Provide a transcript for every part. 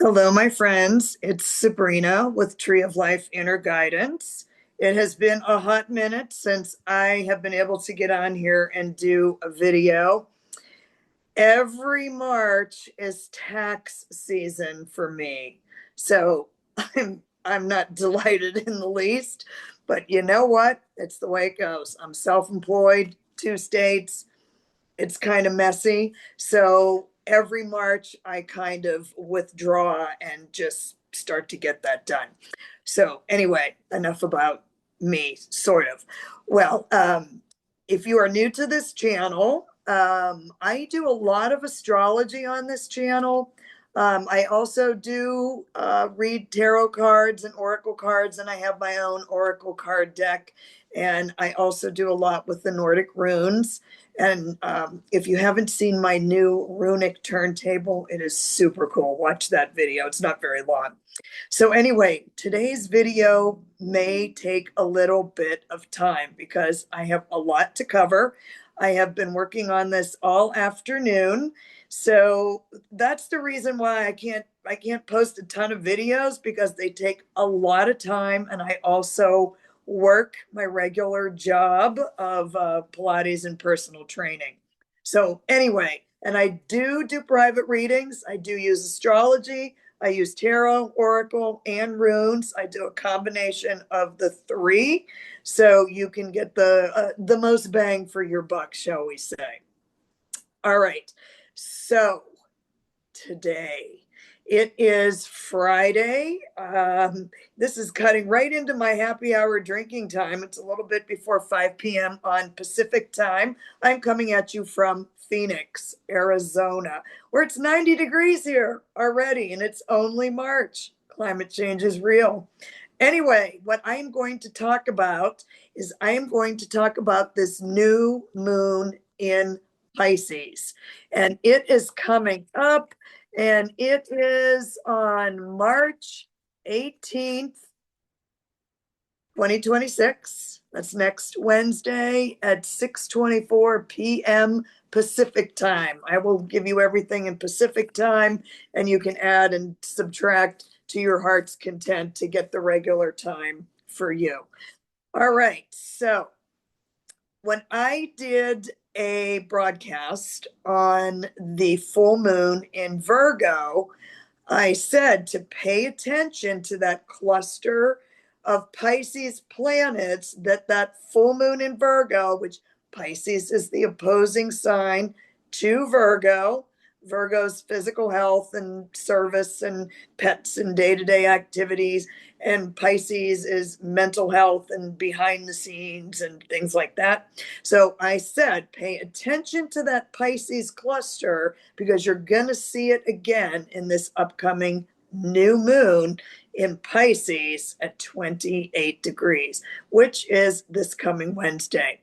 Hello, my friends. It's Sabrina with Tree of Life Inner Guidance. It has been a hot minute since I have been able to get on here and do a video. Every March is tax season for me. So I'm not delighted in the least, but you know what? It's the way it goes. I'm self-employed, 2 states. It's kind of messy. So every March, I kind of withdraw and just start to get that done. So, anyway, enough about me, sort of. Well, if you are new to this channel, I do a lot of astrology on this channel. I also do read tarot cards and oracle cards, and I have my own oracle card deck. And I also do a lot with the Nordic runes. And if you haven't seen my new runic turntable, it is super cool. Watch that video. It's not very long. So anyway, today's video may take a little bit of time because I have a lot to cover. I have been working on this all afternoon. So that's the reason why I can't post a ton of videos, because they take a lot of time, and I also work my regular job of Pilates and personal training. So anyway, and I do private readings. I do use astrology. I use tarot, oracle, and runes. I do a combination of the three, so you can get the most bang for your buck, shall we say. All right. So today it is Friday. This is cutting right into my happy hour drinking time. It's a little bit before 5 p.m. on Pacific time. I'm coming at you from Phoenix, Arizona, where it's 90 degrees here already, and it's only March. Climate change is real. Anyway, what I am going to talk about is I am going to talk about this new moon in Pisces, and it is coming up, and it is on March 18th, 2026. That's next Wednesday at 6:24 p.m. Pacific time. I will give you everything in Pacific time, and you can add and subtract to your heart's content to get the regular time for you. All right. So when I did a broadcast on the full moon in Virgo, I said to pay attention to that cluster of Pisces planets, that full moon in Virgo, which Pisces is the opposing sign to Virgo. Virgo's physical health and service and pets and day-to-day activities, and Pisces is mental health and behind the scenes and things like that. So I said, pay attention to that Pisces cluster, because you're going to see it again in this upcoming new moon in Pisces at 28 degrees, which is this coming Wednesday.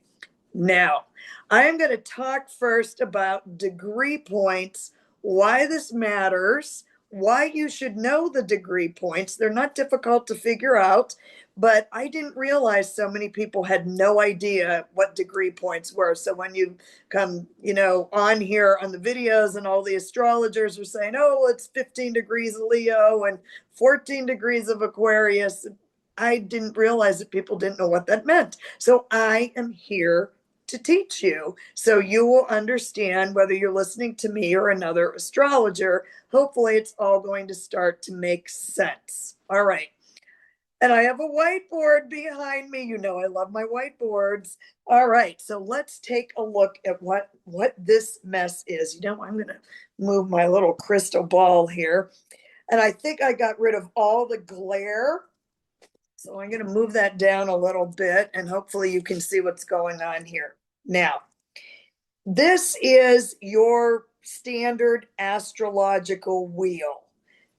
Now, I am going to talk first about degree points, why this matters, why you should know the degree points. They're not difficult to figure out, but I didn't realize so many people had no idea what degree points were. So when you come, on here on the videos, and all the astrologers are saying, oh, it's 15 degrees of Leo and 14 degrees of Aquarius, I didn't realize that people didn't know what that meant. So I am here to teach you, so you will understand whether you're listening to me or another astrologer. Hopefully it's all going to start to make sense. All right. And I have a whiteboard behind me. You know I love my whiteboards. All right, so let's take a look at what this mess is. I'm going to move my little crystal ball here. And I think I got rid of all the glare. So I'm going to move that down a little bit, and hopefully you can see what's going on here. Now, this is your standard astrological wheel.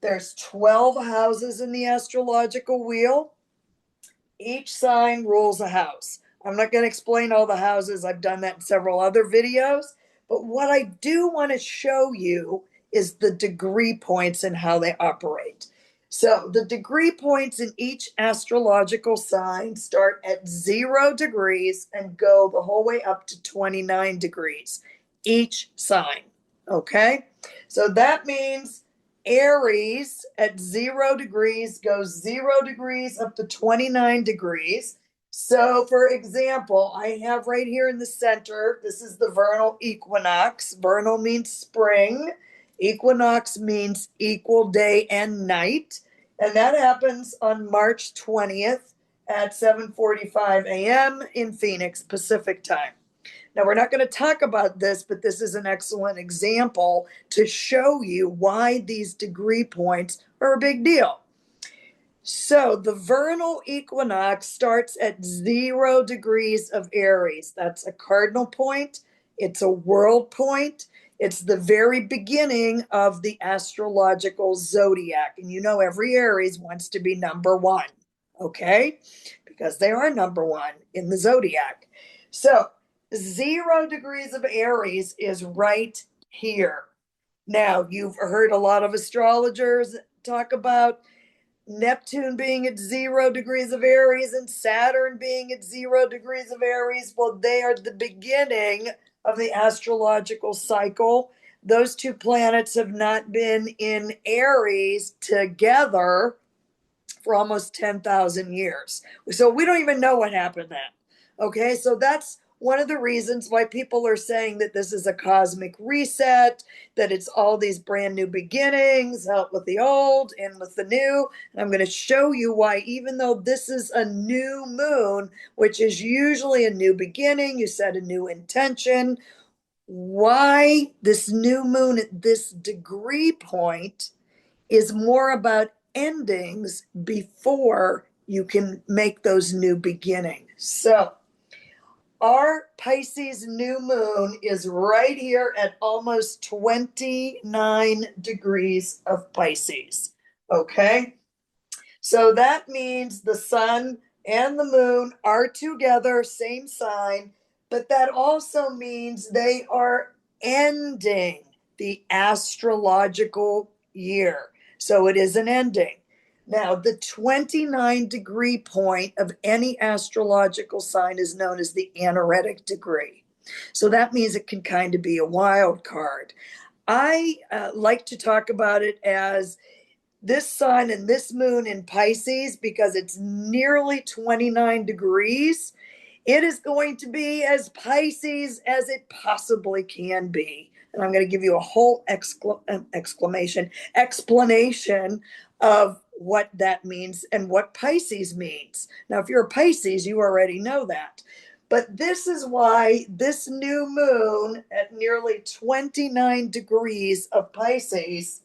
There's 12 houses in the astrological wheel. Each sign rules a house. I'm not going to explain all the houses. I've done that in several other videos. But what I do want to show you is the degree points and how they operate. So the degree points in each astrological sign start at 0 degrees and go the whole way up to 29 degrees, each sign. Okay? So that means Aries at 0 degrees goes 0 degrees up to 29 degrees. So, for example, I have right here in the center, this is the vernal equinox. Vernal means spring. Equinox means equal day and night. And that happens on March 20th at 7:45 a.m. in Phoenix, Pacific time. Now, we're not going to talk about this, but this is an excellent example to show you why these degree points are a big deal. So the vernal equinox starts at 0 degrees of Aries. That's a cardinal point. It's a world point. It's the very beginning of the astrological zodiac. And you know, every Aries wants to be number one, okay? Because they are number one in the zodiac. So 0 degrees of Aries is right here. Now, you've heard a lot of astrologers talk about Neptune being at 0 degrees of Aries and Saturn being at 0 degrees of Aries. Well, they are the beginning of the astrological cycle. Those two planets have not been in Aries together for almost 10,000 years. So we don't even know what happened then. Okay, so that's one of the reasons why people are saying that this is a cosmic reset, that it's all these brand new beginnings, out with the old, in with the new. And I'm going to show you why, even though this is a new moon, which is usually a new beginning, you set a new intention, why this new moon at this degree point is more about endings before you can make those new beginnings. So our Pisces new moon is right here at almost 29 degrees of Pisces. Okay. So that means the sun and the moon are together, same sign, but that also means they are ending the astrological year. So it is an ending. Now, the 29 degree point of any astrological sign is known as the anaretic degree. So that means it can kind of be a wild card. I like to talk about it as this sun and this moon in Pisces, because it's nearly 29 degrees, it is going to be as Pisces as it possibly can be. And I'm going to give you a whole explanation of what that means and what Pisces means. Now, if you're a Pisces, you already know that. But this is why this new moon at nearly 29 degrees of Pisces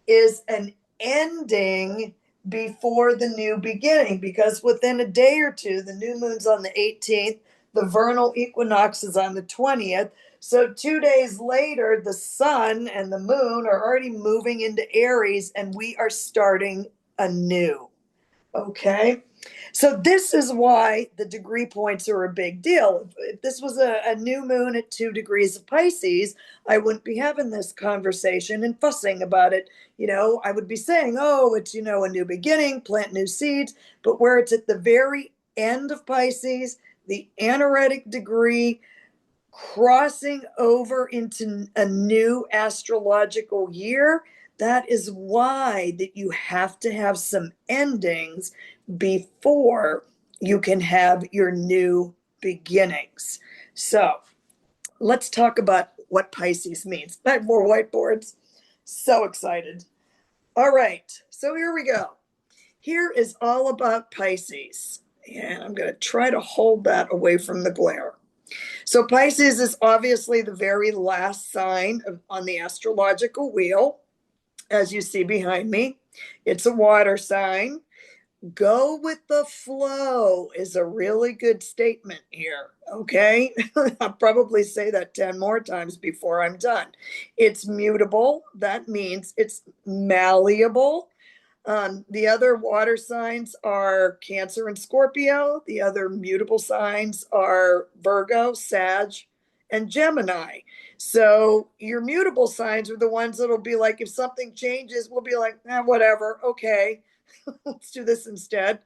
is an ending before the new beginning, because within a day or two, the new moon's on the 18th, the vernal equinox is on the 20th. So 2 days later, the sun and the moon are already moving into Aries, and we are starting anew. Okay. So this is why the degree points are a big deal. If this was a new moon at 2 degrees of Pisces, I wouldn't be having this conversation and fussing about it. I would be saying, oh, it's, a new beginning, plant new seeds. But where it's at the very end of Pisces, the anaretic degree, crossing over into a new astrological year, that is why that you have to have some endings before you can have your new beginnings. So let's talk about what Pisces means. I have more whiteboards. So excited. All right, so here we go. Here is all about Pisces. And I'm going to try to hold that away from the glare. So Pisces is obviously the very last sign on the astrological wheel, as you see behind me. It's a water sign. Go with the flow is a really good statement here, okay? I'll probably say that 10 more times before I'm done. It's mutable. That means it's malleable. The other water signs are Cancer and Scorpio. The other mutable signs are Virgo, Sag, and Gemini. So your mutable signs are the ones that'll be like, if something changes, we'll be like, whatever, okay, let's do this instead.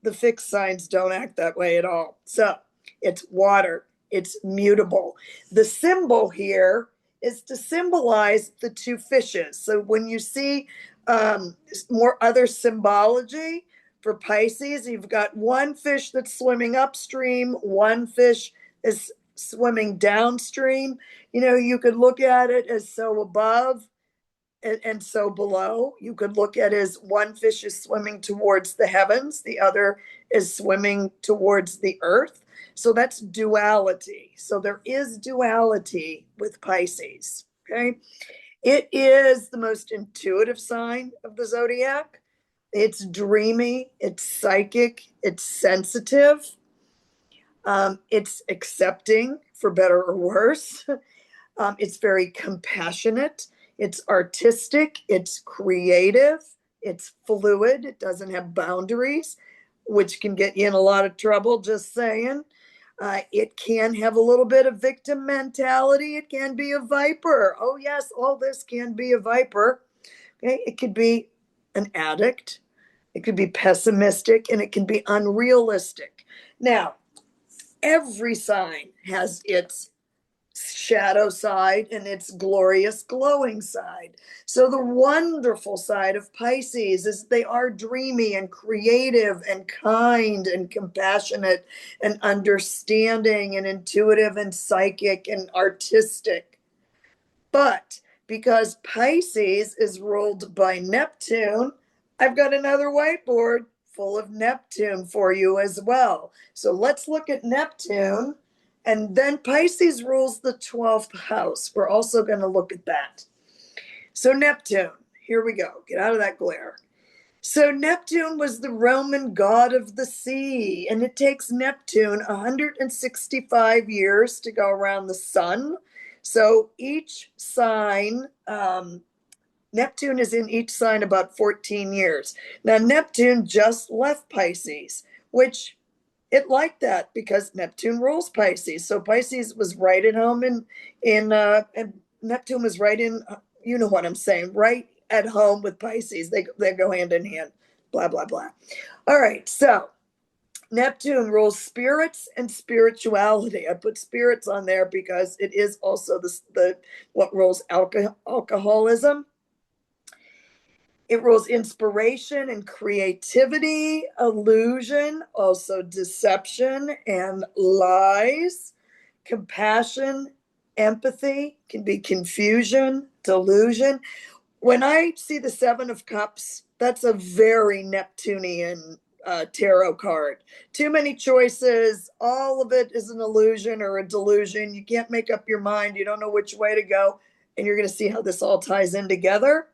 The fixed signs don't act that way at all. So it's water. It's mutable. The symbol here is to symbolize the two fishes. So when you see more other symbology for Pisces, you've got one fish that's swimming upstream, one fish is swimming downstream. You could look at it as so above and so below. You could look at it as one fish is swimming towards the heavens, the other is swimming towards the earth. So that's duality. So there is duality with Pisces. Okay. It is the most intuitive sign of the zodiac. It's dreamy, it's psychic, it's sensitive, it's accepting, for better or worse. It's very compassionate, it's artistic, it's creative, it's fluid, it doesn't have boundaries, which can get you in a lot of trouble, just saying. It can have a little bit of victim mentality. It can be a viper. Oh, yes, all this can be a viper. Okay, it could be an addict, it could be pessimistic, and it can be unrealistic. Now, every sign has its shadow side and its glorious glowing side. So the wonderful side of Pisces is they are dreamy and creative and kind and compassionate and understanding and intuitive and psychic and artistic. But because Pisces is ruled by Neptune, I've got another whiteboard full of Neptune for you as well. So let's look at Neptune. And then Pisces rules the 12th house. We're also going to look at that. So Neptune, here we go. Get out of that glare. So Neptune was the Roman god of the sea, and it takes Neptune 165 years to go around the sun. So each sign, Neptune is in each sign about 14 years. Now, Neptune just left Pisces, which it liked that because Neptune rules Pisces. So Pisces was right at home and Neptune was right in, you know what I'm saying, right at home with Pisces. They go hand in hand, blah, blah, blah. All right. So Neptune rules spirits and spirituality. I put spirits on there because it is also the what rules alcoholism. It rules inspiration and creativity, illusion, also deception and lies, compassion, empathy, can be confusion, delusion. When I see the Seven of Cups, that's a very Neptunian tarot card. Too many choices. All of it is an illusion or a delusion. You can't make up your mind. You don't know which way to go. And you're going to see how this all ties in together.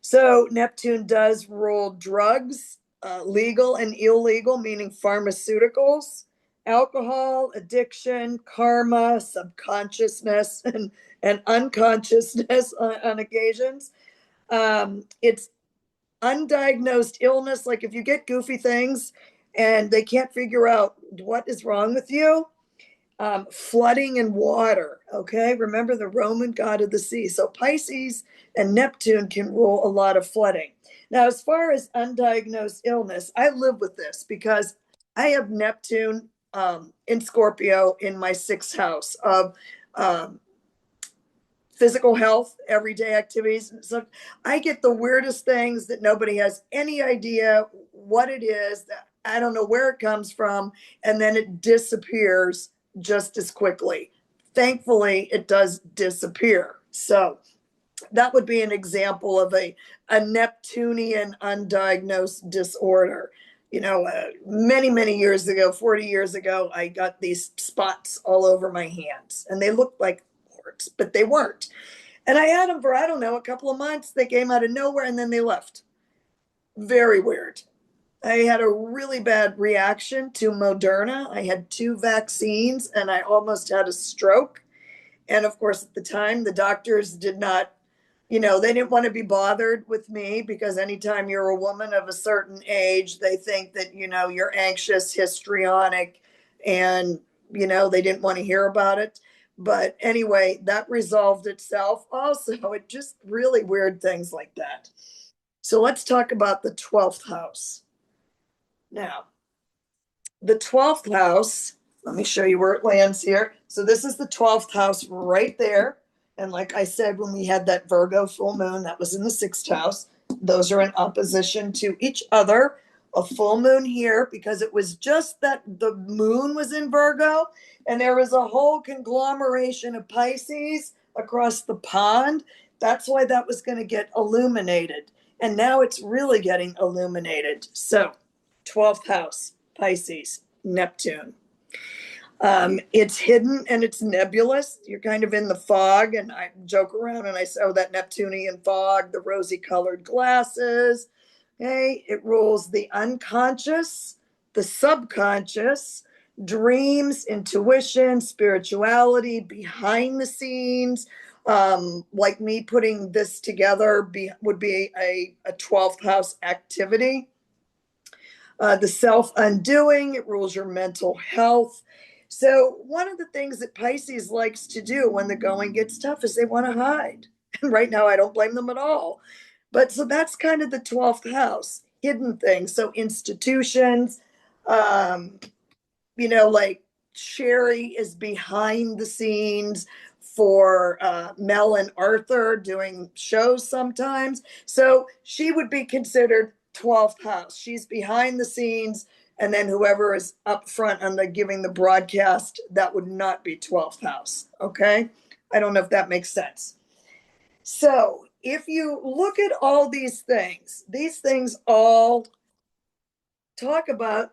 So Neptune does rule drugs, legal and illegal, meaning pharmaceuticals, alcohol, addiction, karma, subconsciousness, and unconsciousness on occasions. It's undiagnosed illness, like if you get goofy things and they can't figure out what is wrong with you. Flooding and water. Okay. Remember the Roman god of the sea. So Pisces and Neptune can rule a lot of flooding. Now, as far as undiagnosed illness, I live with this because I have Neptune in Scorpio in my 6th house of physical health, everyday activities. So I get the weirdest things that nobody has any idea what it is. I don't know where it comes from. And then it disappears just as quickly. Thankfully, it does disappear. So that would be an example of a Neptunian undiagnosed disorder. Many, many years ago, 40 years ago, I got these spots all over my hands and they looked like warts, but they weren't. And I had them for, I don't know, a couple of months. They came out of nowhere and then they left. Very weird. I had a really bad reaction to Moderna. I had 2 vaccines and I almost had a stroke. And of course, at the time, the doctors did not, they didn't want to be bothered with me because anytime you're a woman of a certain age, they think that, you're anxious, histrionic, and, they didn't want to hear about it. But anyway, that resolved itself. Also, it just really weird things like that. So let's talk about the 12th house. Now, the 12th house, let me show you where it lands here. So this is the 12th house right there. And like I said, when we had that Virgo full moon, that was in the sixth house. Those are in opposition to each other. A full moon here, because it was just that the moon was in Virgo, and there was a whole conglomeration of Pisces across the pond. That's why that was going to get illuminated. And now it's really getting illuminated. So, 12th house, Pisces, Neptune. It's hidden and it's nebulous. You're kind of in the fog, and I joke around and I say, oh, that Neptunian fog, the rosy colored glasses. Okay, it rules the unconscious, the subconscious, dreams, intuition, spirituality, behind the scenes. Like me putting this together would be a 12th house activity. The self undoing, it rules your mental health. So, one of the things that Pisces likes to do when the going gets tough is they want to hide. And right now, I don't blame them at all. But so that's kind of the 12th house, hidden things. So, institutions, um, like Sherry is behind the scenes for Mel and Arthur doing shows sometimes. So, she would be considered 12th house. She's behind the scenes, and then whoever is up front on the giving the broadcast, that would not be 12th house. Okay, I don't know if that makes sense. So if you look at all these things all talk about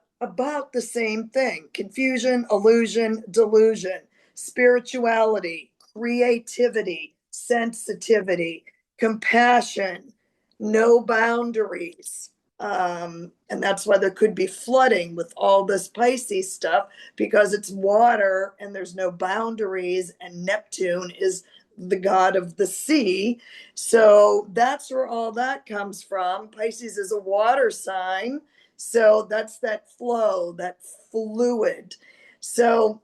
the same thing: confusion, illusion, delusion, spirituality, creativity, sensitivity, compassion, no boundaries. And that's why there could be flooding with all this Pisces stuff, because it's water and there's no boundaries, and Neptune is the god of the sea. So that's where all that comes from. Pisces is a water sign. So that's that flow, that fluid. So,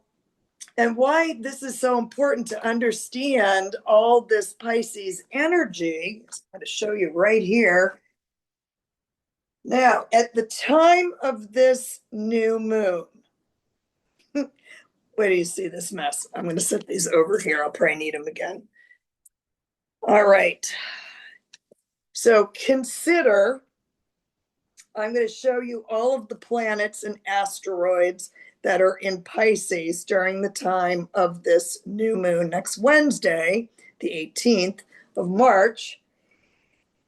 and why this is so important to understand all this Pisces energy, I'm going to show you right here. Now, at the time of this new moon, where do you see this mess? I'm going to set these over here. I'll probably need them again. All right. So consider, I'm going to show you all of the planets and asteroids that are in Pisces during the time of this new moon next Wednesday, the 18th of March.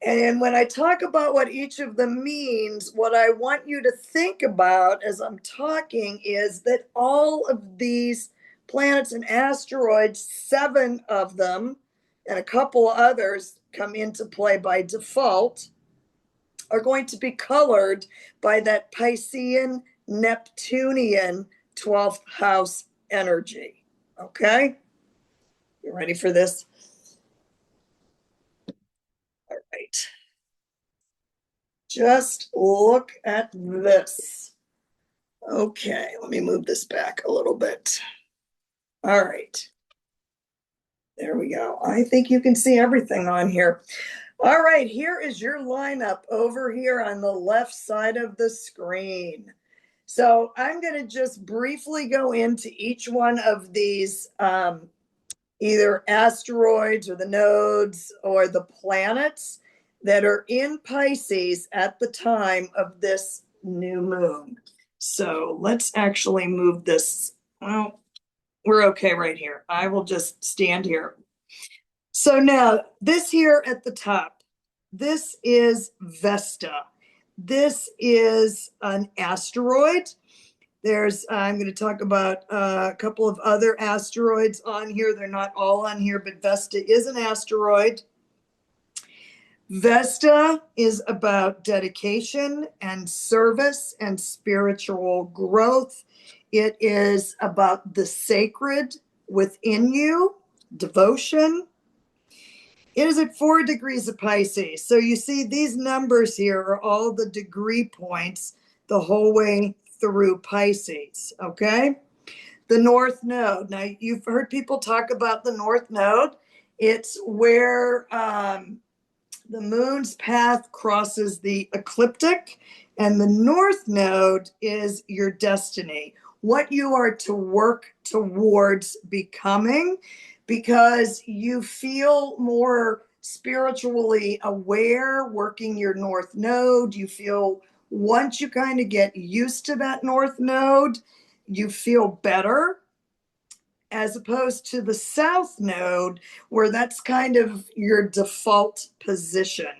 And when I talk about what each of them means, what I want you to think about as I'm talking is that all of these planets and asteroids, 7 of them, and a couple others come into play by default, are going to be colored by that Piscean, Neptunian 12th house energy. Okay? You ready for this? All right. Just look at this. Okay, let me move this back a little bit. All right. There we go. I think you can see everything on here. All right, here is your lineup over here on the left side of the screen. So I'm going to just briefly go into each one of these either asteroids or the nodes or the planets that are in Pisces at the time of this new moon. So let's actually move this. Well, we're okay right here. I will just stand here. So now this here at the top, this is Vesta. This is an asteroid. I'm going to talk about a couple of other asteroids on here. They're not all on here, but Vesta is an asteroid. Vesta is about dedication and service and spiritual growth. It is about the sacred within you, devotion. It is at 4 degrees of Pisces. So you see these numbers here are all the degree points the whole way through Pisces, okay? The North Node. Now, you've heard people talk about the North Node. It's where the moon's path crosses the ecliptic, and the North Node is your destiny, what you are to work towards becoming. because you feel more spiritually aware working your north node. You feel, once you kind of get used to that north node, you feel better, as opposed to the south node, where that's kind of your default position.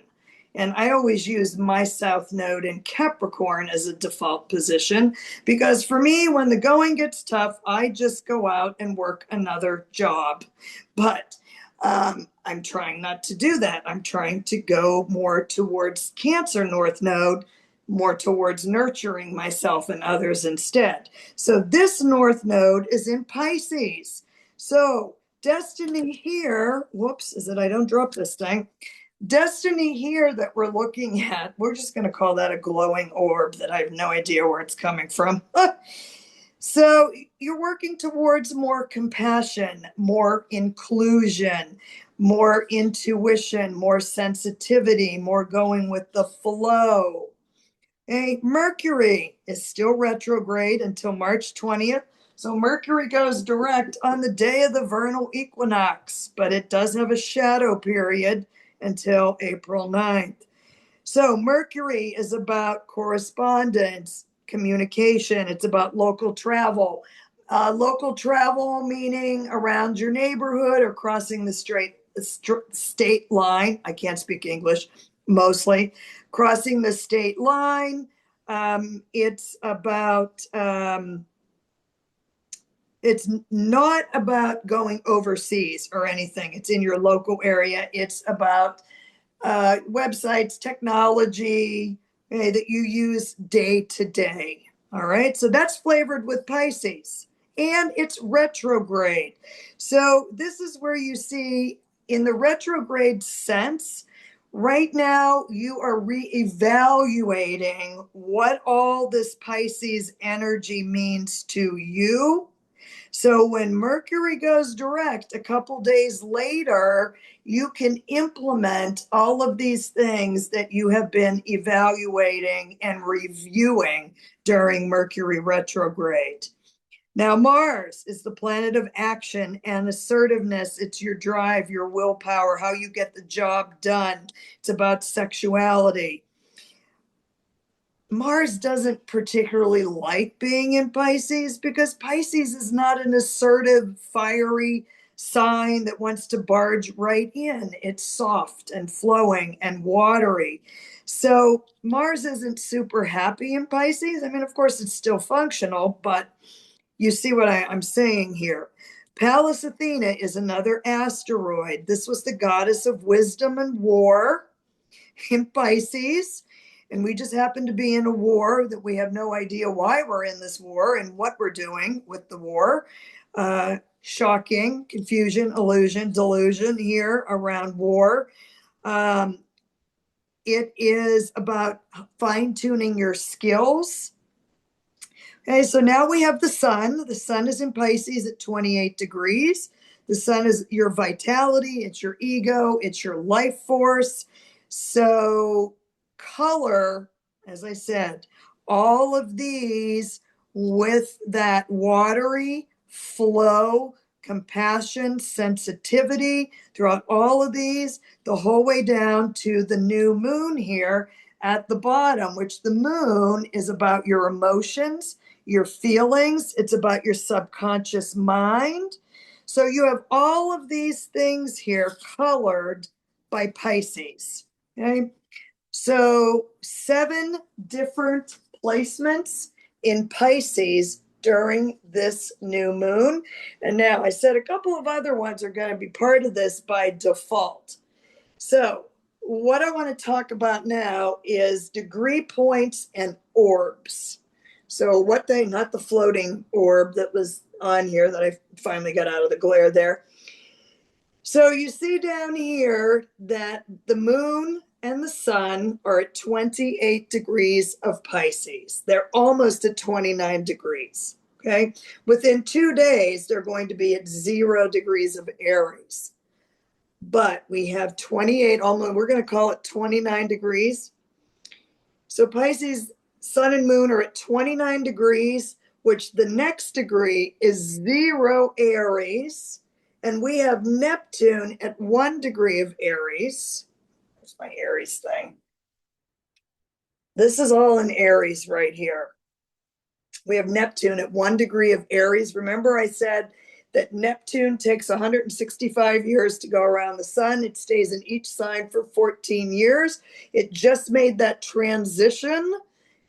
And I always use my south node in Capricorn as a default position, because for me, when the going gets tough, I just go out and work another job. But I'm trying not to do that. I'm trying to go more towards Cancer North Node, more towards nurturing myself and others instead. So this North Node is in Pisces. So destiny here, whoops, is that I don't drop this thing. Destiny here that we're looking at, we're just going to call that a glowing orb that I have no idea where it's coming from. So you're working towards more compassion, more inclusion, more intuition, more sensitivity, more going with the flow. Okay, Mercury is still retrograde until March 20th. So Mercury goes direct on the day of the vernal equinox, but it does have a shadow period until April 9th. So Mercury is about correspondence, communication. It's about local travel. Local travel meaning around your neighborhood or crossing the state line. I can't speak English mostly. Crossing the state line. It's about, it's not about going overseas or anything. It's in your local area. It's about websites, technology, okay, that you use day to day. All right. So that's flavored with Pisces, and it's retrograde. So this is where you see, in the retrograde sense, right now you are reevaluating what all this Pisces energy means to you. So when Mercury goes direct a couple days later, you can implement all of these things that you have been evaluating and reviewing during Mercury retrograde. Now, Mars is the planet of action and assertiveness. It's your drive, your willpower, how you get the job done. It's about sexuality. Mars doesn't particularly like being in Pisces because Pisces is not an assertive, fiery sign that wants to barge right in. It's soft and flowing and watery. So Mars isn't super happy in Pisces. I mean, of course, it's still functional, but you see what I'm saying here. Pallas Athena is another asteroid. This was the goddess of wisdom and war in Pisces. And we just happen to be in a war that we have no idea why we're in this war and what we're doing with the war. Shocking, confusion, illusion, delusion here around war. It is about fine-tuning your skills. Okay, so now we have the sun. The sun is in Pisces at 28 degrees. The sun is your vitality, it's your ego, it's your life force. So color, as I said, all of these with that watery flow, compassion, sensitivity throughout all of these, the whole way down to the new moon here at the bottom, which the moon is about your emotions, your feelings. It's about your subconscious mind. So you have all of these things here colored by Pisces. Okay. So 7 different placements in Pisces during this new moon. And now I said a couple of other ones are going to be part of this by default. So what I want to talk about now is degree points and orbs. So what they, not the floating orb that was on here that I finally got out of the glare there. So you see down here that the moon and the sun are at 28 degrees of Pisces. They're almost at 29 degrees. Okay. Within 2 days, they're going to be at 0 degrees of Aries. But we have 28, almost, we're going to call it 29 degrees. So Pisces, sun and moon are at 29 degrees, which the next degree is 0 Aries. and we have Neptune at 1 degree of Aries. Where's my Aries thing? This is all in Aries right here. We have Neptune at 1 degree of Aries. Remember I said that Neptune takes 165 years to go around the sun. It stays in each sign for 14 years. It just made that transition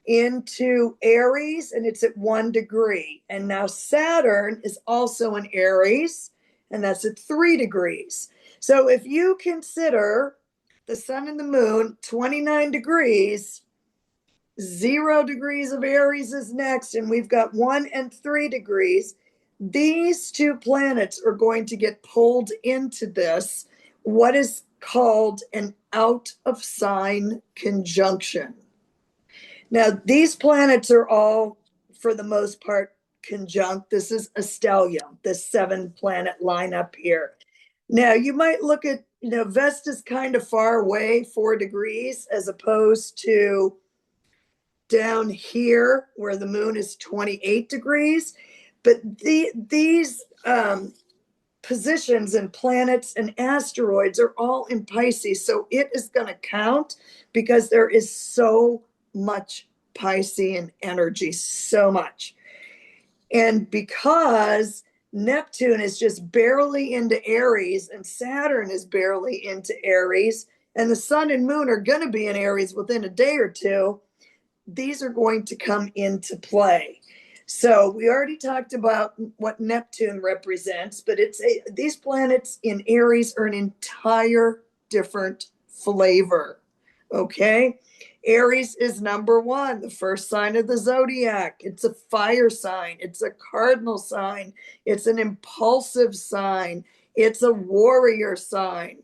into Aries, and it's at 1 degree. And now Saturn is also in Aries, and that's at 3 degrees. So if you consider the sun and the moon 29 degrees, 0 degrees of Aries is next, and we've got 1 and 3 degrees. These two planets are going to get pulled into this, what is called an out of sign conjunction. Now, these planets are all, for the most part, conjunct. This is a stellium, this 7-planet lineup here. Now, you might look at, Vesta's kind of far away, 4 degrees, as opposed to down here where the moon is 28 degrees. But these positions and planets and asteroids are all in Pisces. So it is going to count because there is so much Piscean energy, so much. And because Neptune is just barely into Aries and Saturn is barely into Aries, and the sun and moon are going to be in Aries within a day or two, these are going to come into play. So we already talked about what Neptune represents, but these planets in Aries are an entire different flavor. Okay? Aries is number 1, the first sign of the zodiac. It's a fire sign. It's a cardinal sign. It's an impulsive sign. It's a warrior sign.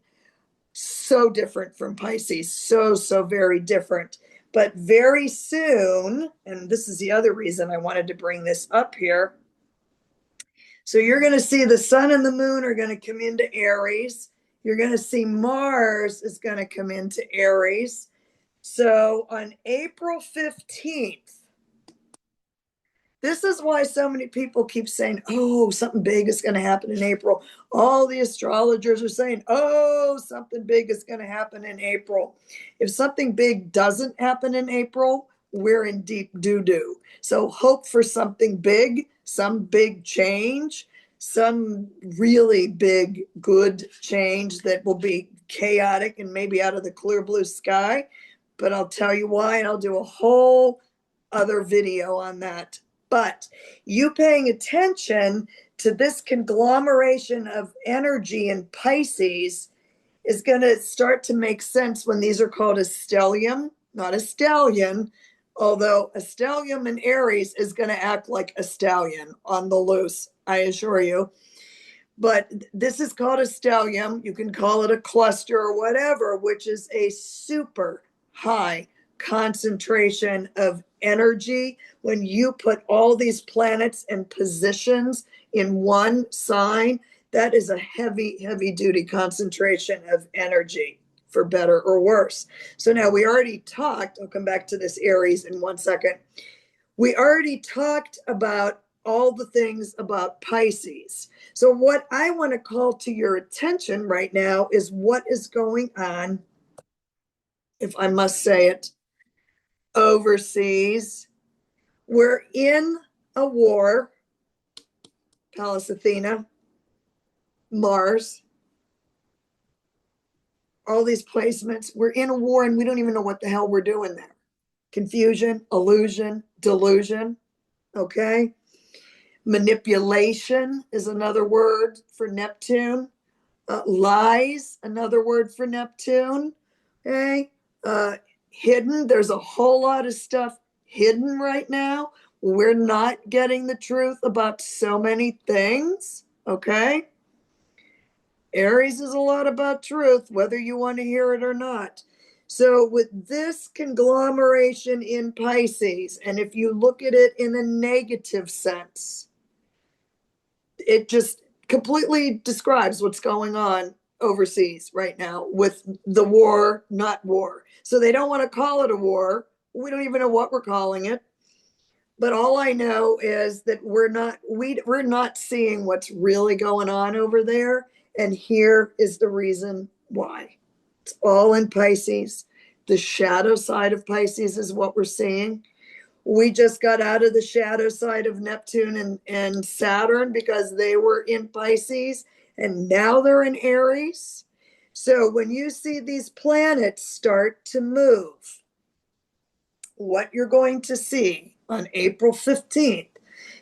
So different from Pisces. So very different. But very soon, and this is the other reason I wanted to bring this up here. So you're going to see the sun and the moon are going to come into Aries. You're going to see Mars is going to come into Aries. So on April 15th, this is why so many people keep saying, oh, something big is going to happen in April. All the astrologers are saying, oh, something big is going to happen in April. If something big doesn't happen in April, we're in deep doo-doo. So hope for something big, some big change, some really big, good change that will be chaotic and maybe out of the clear blue sky. But I'll tell you why, and I'll do a whole other video on that. But you paying attention to this conglomeration of energy in Pisces is going to start to make sense when these are called a stellium, not a stallion, although a stellium in Aries is going to act like a stallion on the loose, I assure you. But this is called a stellium. You can call it a cluster or whatever, which is a super high concentration of energy. When you put all these planets and positions in one sign, that is a heavy duty concentration of energy, for better or worse. So now we already talked, I'll come back to this Aries in 1 second. We already talked about all the things about Pisces. So what I want to call to your attention right now is what is going on, if I must say it, overseas. We're in a war. Pallas Athena, Mars, all these placements. We're in a war and we don't even know what the hell we're doing there. Confusion, illusion, delusion. Okay. Manipulation is another word for Neptune. Lies, another word for Neptune. Okay. Hidden. There's a whole lot of stuff hidden right now. We're not getting the truth about so many things. Okay. Aries is a lot about truth, whether you want to hear it or not. So with this conglomeration in Pisces, and if you look at it in a negative sense, it just completely describes what's going on overseas right now with the war, not war. So they don't want to call it a war. We don't even know what we're calling it. But all I know is that we're not seeing what's really going on over there. And here is the reason why. It's all in Pisces. The shadow side of Pisces is what we're seeing. We just got out of the shadow side of Neptune and Saturn because they were in Pisces, and now they're in Aries. So when you see these planets start to move, what you're going to see on April 15th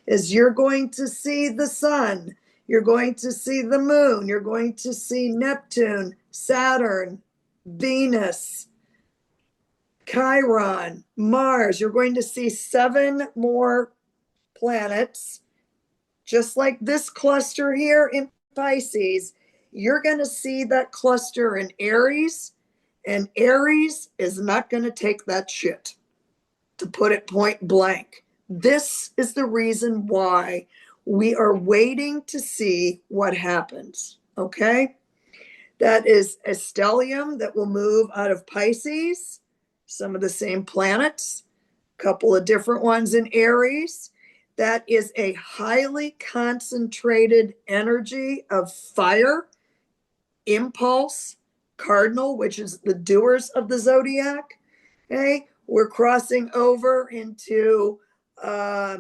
is you're going to see the sun, you're going to see the moon, you're going to see Neptune, Saturn, Venus, Chiron, Mars. You're going to see 7 more planets, just like this cluster here in Pisces. You're going to see that cluster in Aries, and Aries is not going to take that shit, to put it point blank. This is the reason why we are waiting to see what happens. Okay? That is a stellium that will move out of Pisces, some of the same planets, a couple of different ones in Aries. That is a highly concentrated energy of fire, impulse, cardinal, which is the doers of the zodiac. Okay, we're crossing over into a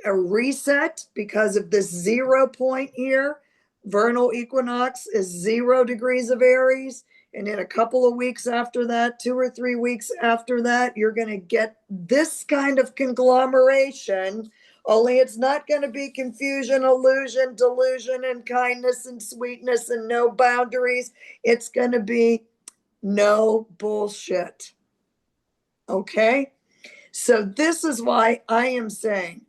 reset because of this 0 point here. Vernal equinox is 0 degrees of Aries. And in a couple of weeks after that, 2 or 3 weeks after that, you're going to get this kind of conglomeration. Only it's not going to be confusion, illusion, delusion, and kindness and sweetness and no boundaries. It's going to be no bullshit. Okay? So this is why I am saying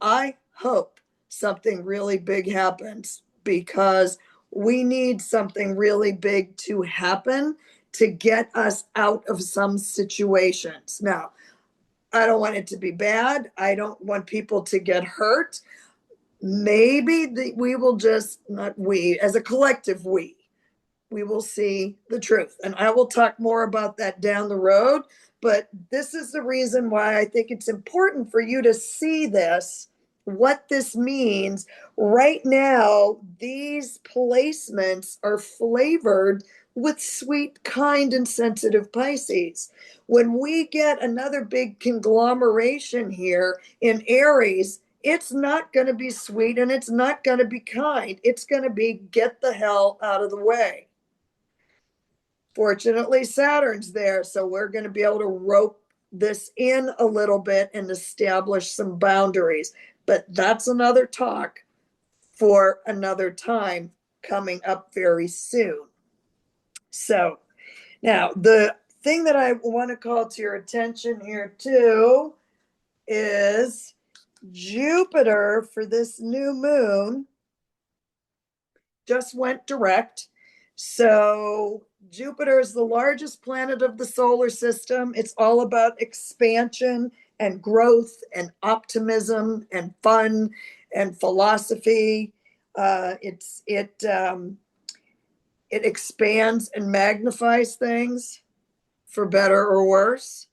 I hope something really big happens, because we need something really big to happen to get us out of some situations. Now, I don't want it to be bad. I don't want people to get hurt. Maybe we will just, not we, as a collective, we will see the truth. And I will talk more about that down the road. But this is the reason why I think it's important for you to see this, what this means. Right now, these placements are flavored with sweet, kind, and sensitive Pisces. When we get another big conglomeration here in Aries, it's not going to be sweet and it's not going to be kind. It's going to be get the hell out of the way. Fortunately, Saturn's there, so we're going to be able to rope this in a little bit and establish some boundaries. But that's another talk for another time coming up very soon. So now the thing that I want to call to your attention here too is Jupiter for this new moon just went direct. So Jupiter is the largest planet of the solar system. It's all about expansion and growth and optimism and fun and philosophy. It expands and magnifies things for better or worse.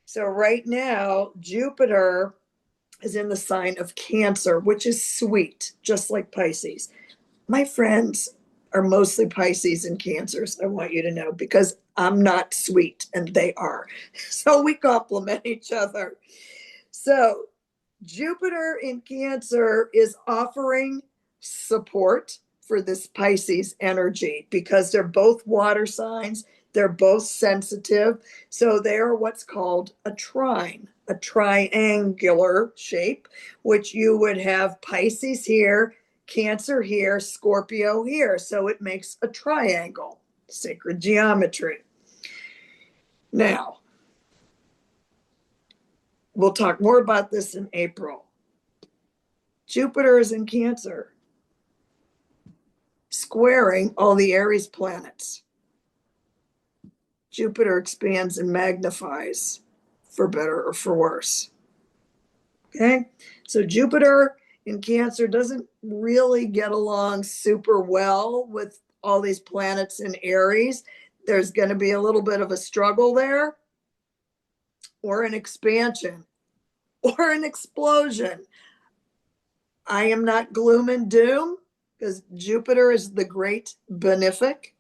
So right now, Jupiter is in the sign of Cancer, which is sweet, just like Pisces. My friends are mostly Pisces and Cancers, I want you to know, because I'm not sweet and they are. So we complement each other. So Jupiter in Cancer is offering support for this Pisces energy because they're both water signs. They're both sensitive. So they are what's called a trine, a triangular shape, which you would have Pisces here, Cancer here, Scorpio here. So it makes a triangle, sacred geometry. Now, we'll talk more about this in April. Jupiter is in Cancer, squaring all the Aries planets. Jupiter expands and magnifies, for better or for worse. Okay, so Jupiter in Cancer doesn't really get along super well with all these planets in Aries. There's going to be a little bit of a struggle there or an expansion. or an explosion. I am not gloom and doom because Jupiter is the great benefic.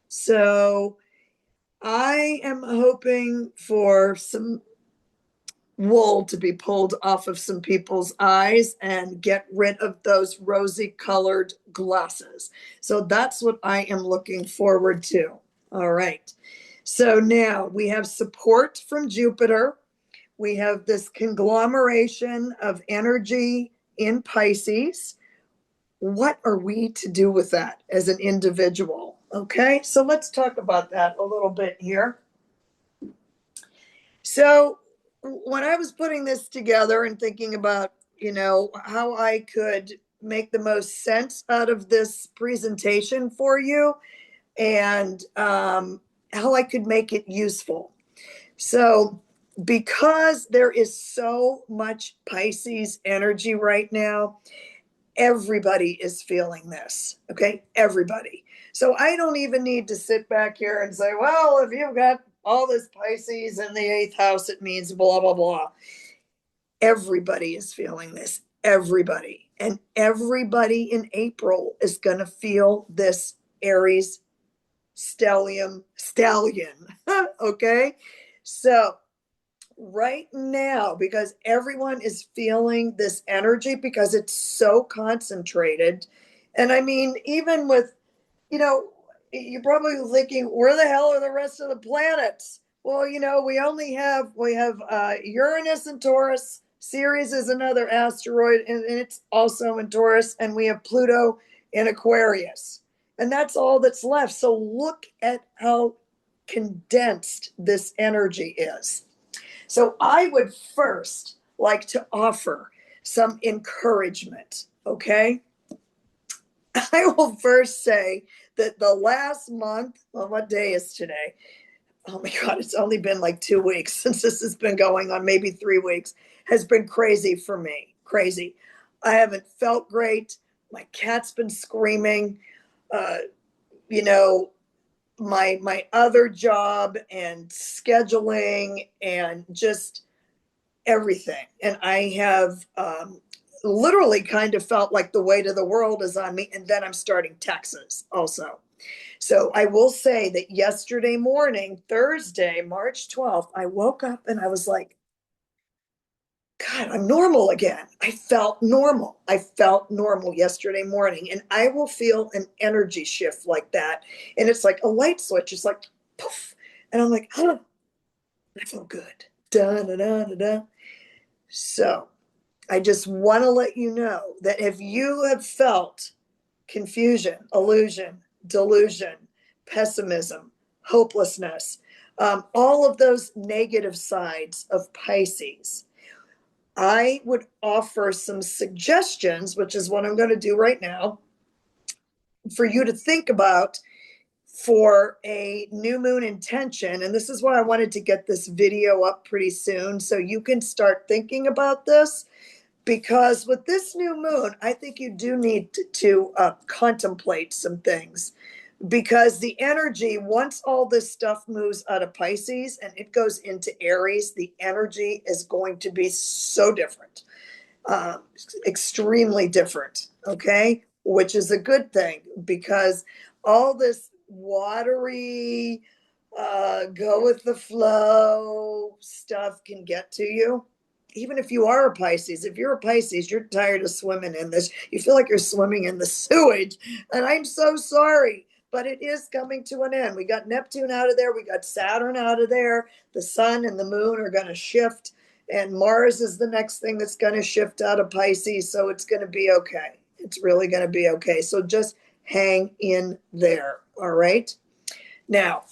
So I am hoping for some wool to be pulled off of some people's eyes and get rid of those rosy colored glasses. So that's what I am looking forward to. All right. So now we have support from Jupiter. We have this conglomeration of energy in Pisces. What are we to do with that as an individual? Okay, so let's talk about that a little bit here. So when I was putting this together and thinking about, how I could make the most sense out of this presentation for you and how I could make it useful. So because there is so much Pisces energy right now, everybody is feeling this. Okay, everybody. So I don't even need to sit back here and say, well, if you've got all this Pisces in the eighth house, it means blah, blah, blah. Everybody is feeling this. Everybody. And everybody in April is going to feel this Aries stallion. Okay. So right now, because everyone is feeling this energy because it's so concentrated. And I mean, even with, you're probably thinking, where the hell are the rest of the planets? Well, we have Uranus in Taurus. Ceres is another asteroid, and it's also in Taurus, and we have Pluto in Aquarius. And that's all that's left. So look at how condensed this energy is. So I would first like to offer some encouragement, okay? I will first say that the last month, well, what day is today? Oh my God, it's only been like 2 weeks since this has been going on, maybe 3 weeks, has been crazy for me. Crazy. I haven't felt great. My cat's been screaming. Uh, you know, my other job and scheduling and just everything. And I have literally kind of felt like the weight of the world is on me. And then I'm starting taxes also. So I will say that yesterday morning, Thursday, March 12th, I woke up and I was like, God, I'm normal again. I felt normal. I felt normal yesterday morning. And I will feel an energy shift like that. And it's like a light switch. It's like, poof. And I'm like, oh, I feel good. Da, da, da, da, da. So I just want to let you know that if you have felt confusion, illusion, delusion, pessimism, hopelessness, all of those negative sides of Pisces, I would offer some suggestions, which is what I'm going to do right now, for you to think about for a new moon intention. And this is why I wanted to get this video up pretty soon so you can start thinking about this. Because with this new moon, I think you do need to contemplate some things. Because the energy, once all this stuff moves out of Pisces and it goes into Aries, the energy is going to be so different, uh, extremely different, okay? Which is a good thing because all this watery, go with the flow stuff can get to you. Even if you are a Pisces, if you're a Pisces, you're tired of swimming in this. You feel like you're swimming in the sewage. And I'm so sorry, but it is coming to an end. We got Neptune out of there. We got Saturn out of there. The sun and the moon are going to shift. And Mars is the next thing that's going to shift out of Pisces. So it's going to be okay. It's really going to be okay. So just hang in there. All right. Now,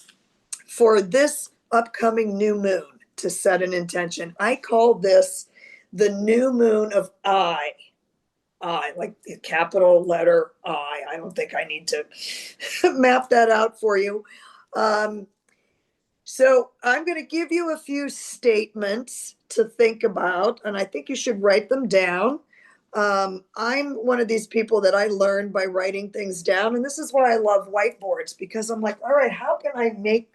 for this upcoming new moon, to set an intention, I call this the new moon of I, like the capital letter I. I don't think I need to map that out for you. So I'm going to give you a few statements to think about, and I think you should write them down. I'm one of these people that I learned by writing things down, and this is why I love whiteboards, because I'm like, all right, how can I make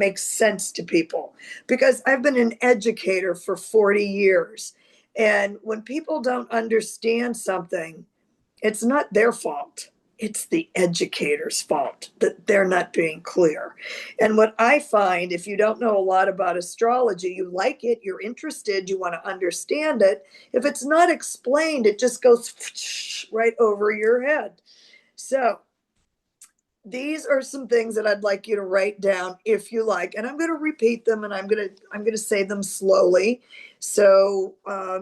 makes sense to people, because I've been an educator for 40 years. And when people don't understand something, it's not their fault. It's the educator's fault that they're not being clear. And what I find, if you don't know a lot about astrology, you like it, you're interested, you want to understand it. If it's not explained, it just goes right over your head. So these are some things that I'd like you to write down if you like, and I'm going to repeat them, and I'm going to say them slowly, so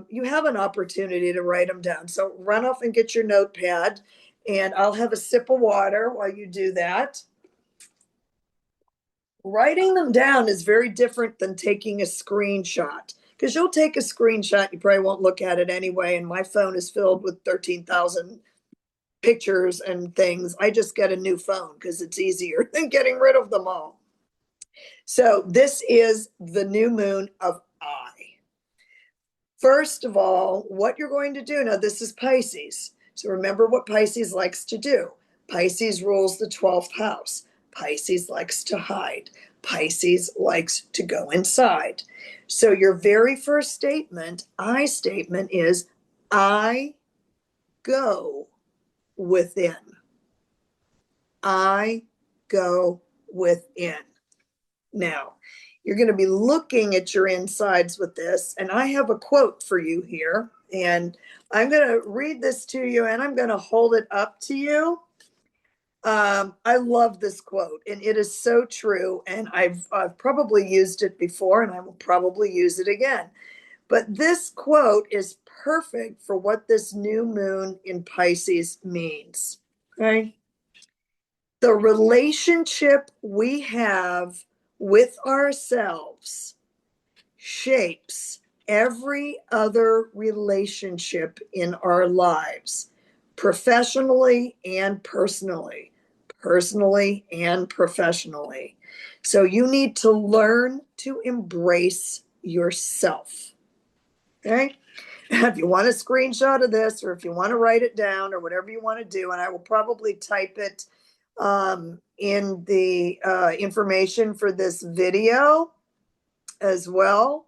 you have an opportunity to write them down. So run off and get your notepad, and I'll have a sip of water while you do that. Writing them down is very different than taking a screenshot, because you'll take a screenshot, you probably won't look at it anyway, and my phone is filled with 13,000 pictures and things. I just get a new phone because it's easier than getting rid of them all. So this is the new moon of I. First of all, what you're going to do, now this is Pisces. So remember what Pisces likes to do. Pisces rules the 12th house. Pisces likes to hide. Pisces likes to go inside. So your very first statement, I statement, is I go within. I go within. Now, you're going to be looking at your insides with this, and I have a quote for you here, and I'm going to read this to you, and I'm going to hold it up to you. I love this quote, and it is so true, and I've probably used it before, and I will probably use it again. But this quote is perfect for what this new moon in Pisces means. Okay? The relationship we have with ourselves shapes every other relationship in our lives, professionally and personally, personally and professionally. So you need to learn to embrace yourself. Okay? If you want a screenshot of this, or if you want to write it down, or whatever you want to do, and I will probably type it in the information for this video as well.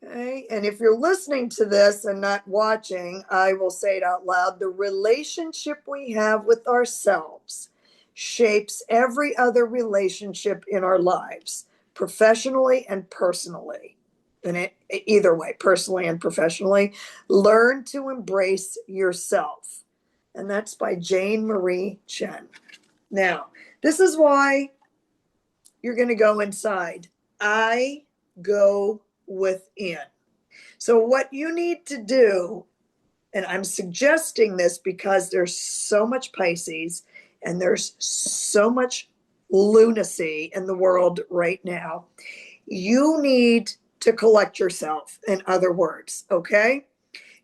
Okay. And if you're listening to this and not watching, I will say it out loud. The relationship we have with ourselves shapes every other relationship in our lives, professionally and personally. And either way, personally and professionally. Learn to embrace yourself. And that's by Jane Marie Chen. Now, this is why you're going to go inside. I go within. So what you need to do, and I'm suggesting this because there's so much Pisces and there's so much lunacy in the world right now, you need to collect yourself, in other words, okay?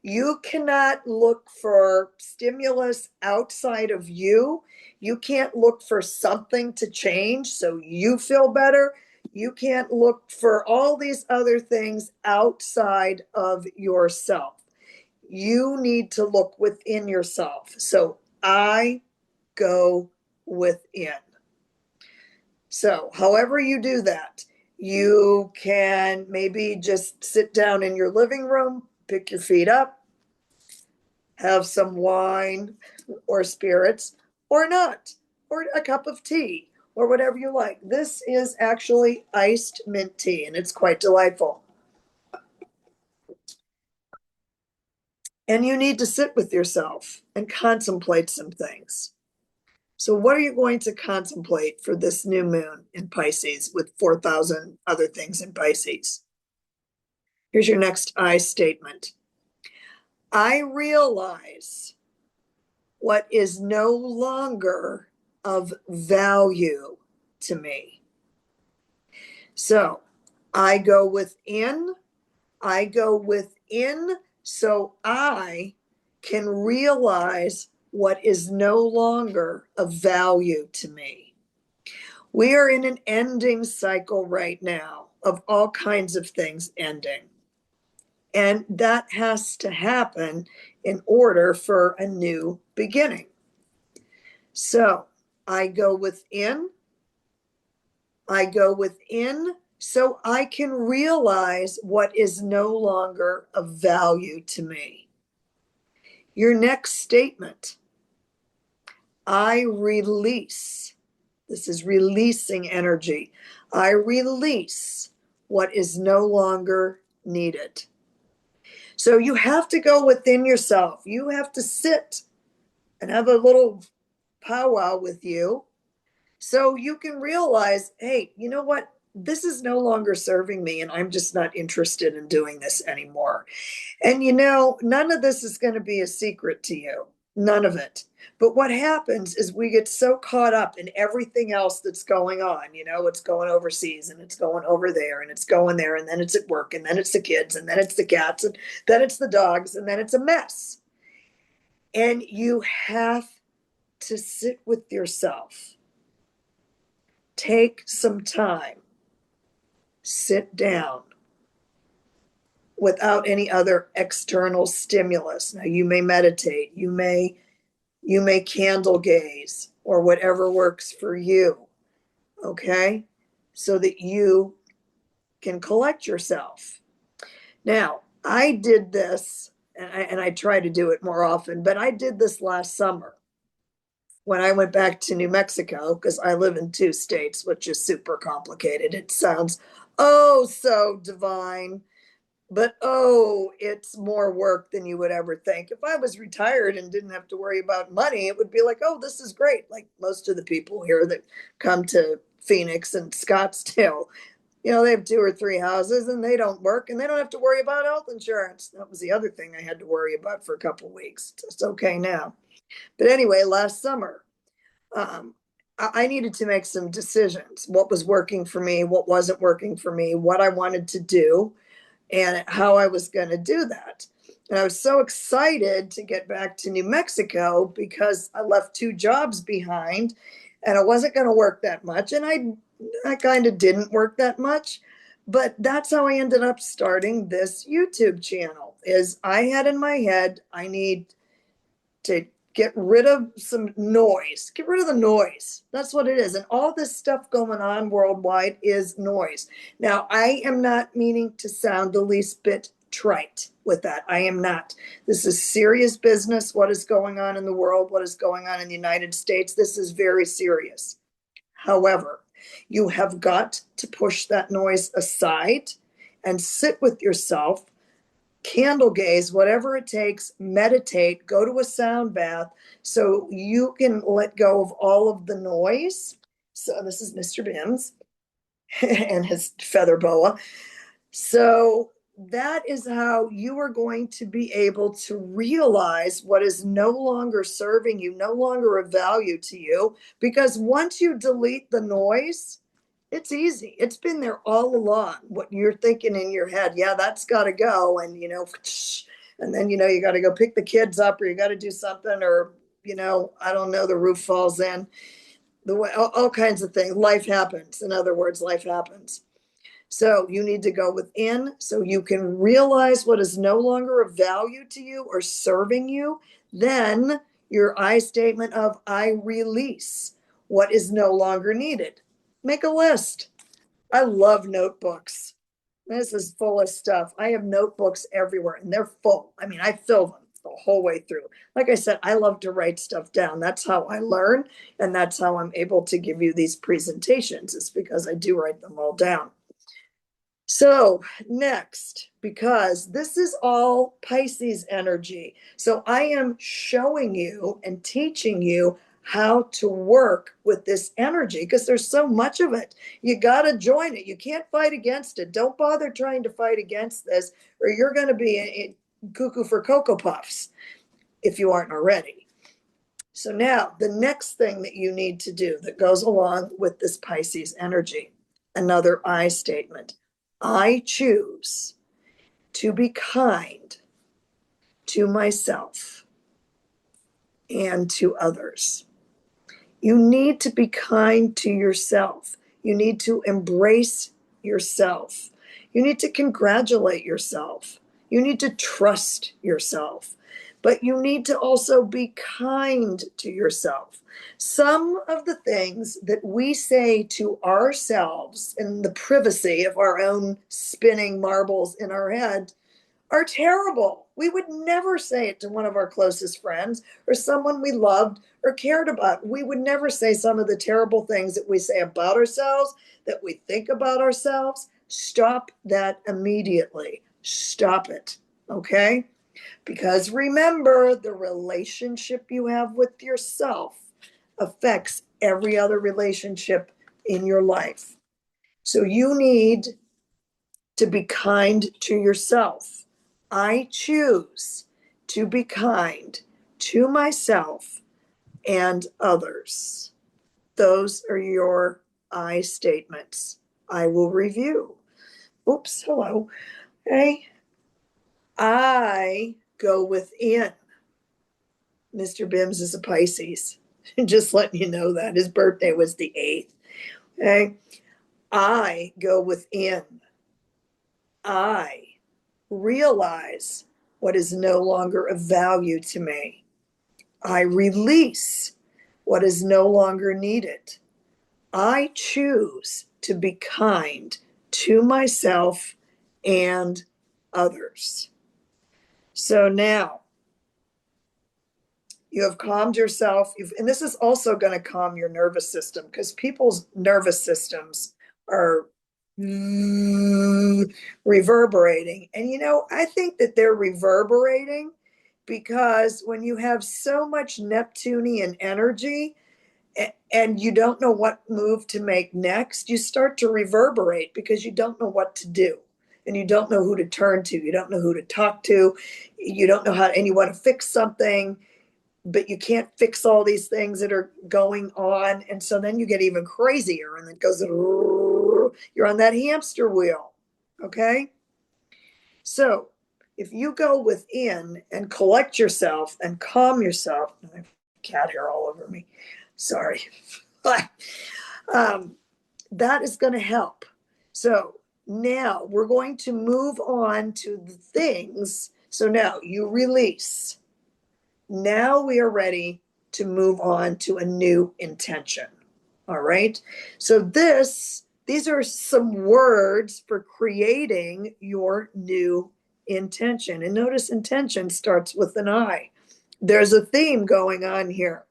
You cannot look for stimulus outside of you. You can't look for something to change so you feel better. You can't look for all these other things outside of yourself. You need to look within yourself. So I go within. So however you do that, you can maybe just sit down in your living room, pick your feet up, have some wine or spirits, or not, or a cup of tea, or whatever you like. This is actually iced mint tea, and it's quite delightful. And you need to sit with yourself and contemplate some things. So what are you going to contemplate for this new moon in Pisces with 4,000 other things in Pisces? Here's your next I statement. I realize what is no longer of value to me. So I go within so I can realize what is no longer of value to me. We are in an ending cycle right now of all kinds of things ending. And that has to happen in order for a new beginning. So I go within I go within so I can realize what is no longer of value to me. Your next statement, I release. This is releasing energy. I release what is no longer needed. So you have to go within yourself. You have to sit and have a little powwow with you so you can realize, hey, you know what? This is no longer serving me, and I'm just not interested in doing this anymore. And none of this is going to be a secret to you. None of it. But what happens is we get so caught up in everything else that's going on. It's going overseas and it's going over there and it's going there and then it's at work and then it's the kids and then it's the cats and then it's the dogs and then it's a mess. And you have to sit with yourself. Take some time. Sit down without any other external stimulus. Now, you may meditate, you may candle gaze, or whatever works for you, okay? So that you can collect yourself. Now, I did this, and I try to do it more often, but I did this last summer when I went back to New Mexico, because I live in 2 states, which is super complicated. It sounds oh so divine. But it's more work than you would ever think. If I was retired and didn't have to worry about money, it would be like, oh, this is great. Like most of the people here that come to Phoenix and Scottsdale, they have 2 or 3 houses and they don't work and they don't have to worry about health insurance. That was the other thing I had to worry about for a couple of weeks. It's okay now. But anyway, last summer, I needed to make some decisions. What was working for me, what wasn't working for me, what I wanted to do, and how I was going to do that. And I was so excited to get back to New Mexico because I left 2 jobs behind and I wasn't going to work that much. And I kind of didn't work that much. But that's how I ended up starting this YouTube channel. Is I had in my head, I need to get rid of some noise. Get rid of the noise. That's what it is. And all this stuff going on worldwide is noise. Now, I am not meaning to sound the least bit trite with that. I am not. This is serious business. What is going on in the world? What is going on in the United States? This is very serious. However, you have got to push that noise aside and sit with yourself, candle gaze, whatever it takes, meditate, go to a sound bath so you can let go of all of the noise. So this is Mr. Bims and his feather boa. So that is how you are going to be able to realize what is no longer serving you, no longer of value to you, because once you delete the noise, it's easy. It's been there all along. What you're thinking in your head, yeah, that's got to go. And, and then, you got to go pick the kids up or you got to do something or, I don't know, the roof falls in. The way, all kinds of things. Life happens. In other words, life happens. So you need to go within so you can realize what is no longer of value to you or serving you. Then your I statement of I release what is no longer needed. Make a list. I love notebooks. This is full of stuff. I have notebooks everywhere and they're full. I mean, I fill them the whole way through. Like I said, I love to write stuff down. That's how I learn. And that's how I'm able to give you these presentations. It's because I do write them all down. So next, because this is all Pisces energy. So I am showing you and teaching you how to work with this energy because there's so much of it. You got to join it. You can't fight against it. Don't bother trying to fight against this or you're going to be cuckoo for Cocoa Puffs if you aren't already. So now the next thing that you need to do that goes along with this Pisces energy, another I statement. I choose to be kind to myself and to others. You need to be kind to yourself. You need to embrace yourself. You need to congratulate yourself. You need to trust yourself but you need to also be kind to yourself. Some of the things that we say to ourselves in the privacy of our own spinning marbles in our head are terrible. We would never say it to one of our closest friends or someone we loved or cared about. We would never say some of the terrible things that we say about ourselves, that we think about ourselves. Stop that immediately. Stop it. Okay? Because remember, the relationship you have with yourself affects every other relationship in your life. So you need to be kind to yourself. I choose to be kind to myself and others. Those are your I statements. I will review. Oops, hello. Okay. I go within. Mr. Bims is a Pisces. Just letting you know that. His birthday was the 8th. Okay. I go within. I realize what is no longer of value to me. I release what is no longer needed. I choose to be kind to myself and others. So now you have calmed yourself, and this is also going to calm your nervous system because people's nervous systems are reverberating. And I think that they're reverberating because when you have so much Neptunian energy and you don't know what move to make next, you start to reverberate because you don't know what to do. And you don't know who to turn to. You don't know who to talk to. You don't know how, and you want to fix something, but you can't fix all these things that are going on. And so then you get even crazier and it goes, you're on that hamster wheel. Okay. So if you go within and collect yourself and calm yourself, I have cat hair all over me. Sorry. That is going to help. So now we're going to move on to the things. So now you release. Now we are ready to move on to a new intention. All right. So these are some words for creating your new intention. And notice intention starts with an I. There's a theme going on here.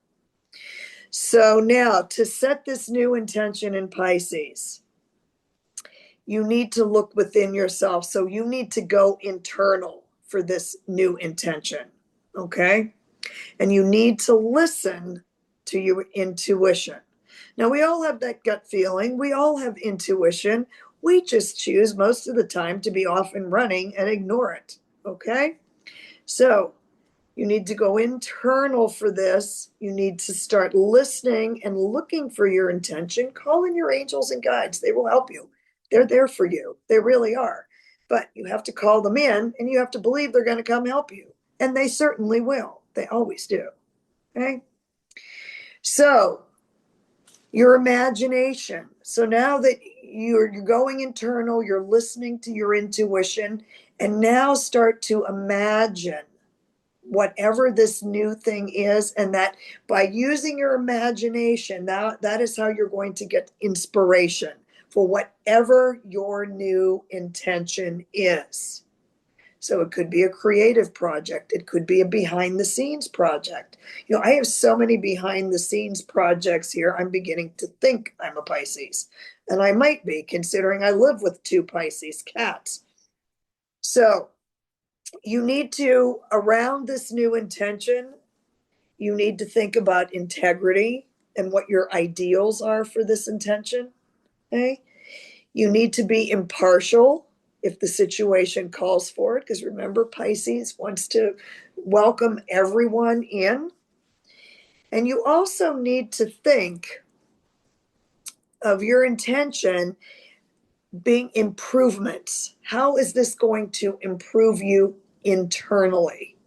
So now to set this new intention in Pisces, you need to look within yourself. So you need to go internal for this new intention. Okay. And you need to listen to your intuition. Now, we all have that gut feeling. We all have intuition. We just choose most of the time to be off and running and ignore it. Okay? So you need to go internal for this. You need to start listening and looking for your intention. Call in your angels and guides. They will help you. They're there for you. They really are. But you have to call them in and you have to believe they're going to come help you. And they certainly will. They always do. Okay? So your imagination. So now that you're going internal, you're listening to your intuition, and now start to imagine whatever this new thing is, and that by using your imagination, that is how you're going to get inspiration for whatever your new intention is. So it could be a creative project. It could be a behind the scenes project. I have so many behind the scenes projects here. I'm beginning to think I'm a Pisces. And I might be, considering I live with 2 Pisces cats. So you need to, around this new intention, you need to think about integrity and what your ideals are for this intention. Okay? You need to be impartial if the situation calls for it, because remember, Pisces wants to welcome everyone in. And you also need to think of your intention being improvements. How is this going to improve you internally?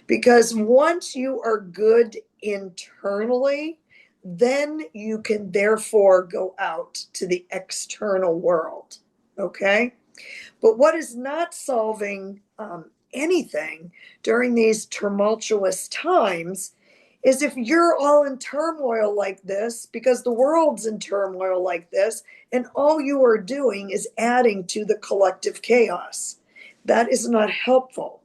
Because once you are good internally, then you can therefore go out to the external world. Okay? But what is not solving anything during these tumultuous times is if you're all in turmoil like this, because the world's in turmoil like this, and all you are doing is adding to the collective chaos. That is not helpful.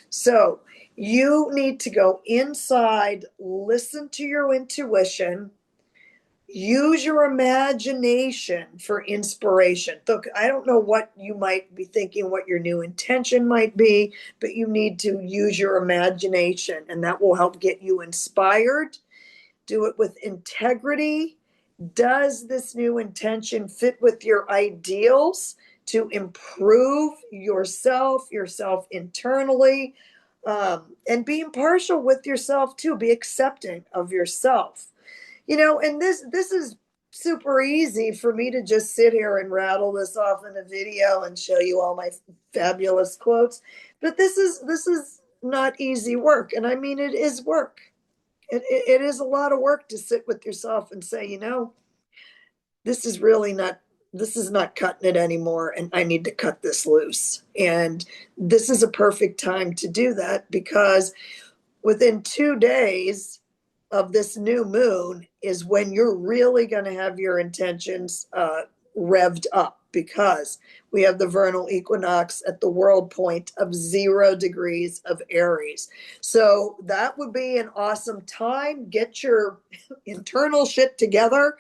So you need to go inside, listen to your intuition, use your imagination for inspiration. Look, I don't know what you might be thinking, what your new intention might be, but you need to use your imagination, and that will help get you inspired. Do it with integrity. Does this new intention fit with your ideals to improve yourself internally? And be impartial with yourself too. Be accepting of yourself. And this is super easy for me to just sit here and rattle this off in a video and show you all my fabulous quotes, but this is not easy work. And I mean, it is work. It is a lot of work to sit with yourself and say, this is really not, this is not cutting it anymore, and I need to cut this loose. And this is a perfect time to do that, because within 2 days of this new moon is when you're really going to have your intentions revved up, because we have the vernal equinox at the world point of 0 degrees of Aries. So that would be an awesome time. Get your internal shit together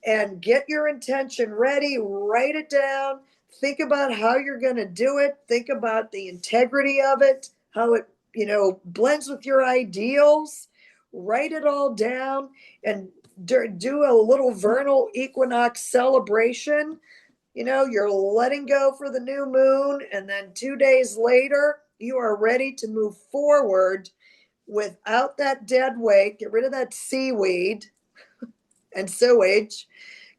and get your intention ready. Write it down. Think about how you're going to do it. Think about the integrity of it, how it blends with your ideals. Write it all down and do a little vernal equinox celebration. You're letting go for the new moon, and then 2 days later, you are ready to move forward without that dead weight. Get rid of that seaweed and sewage.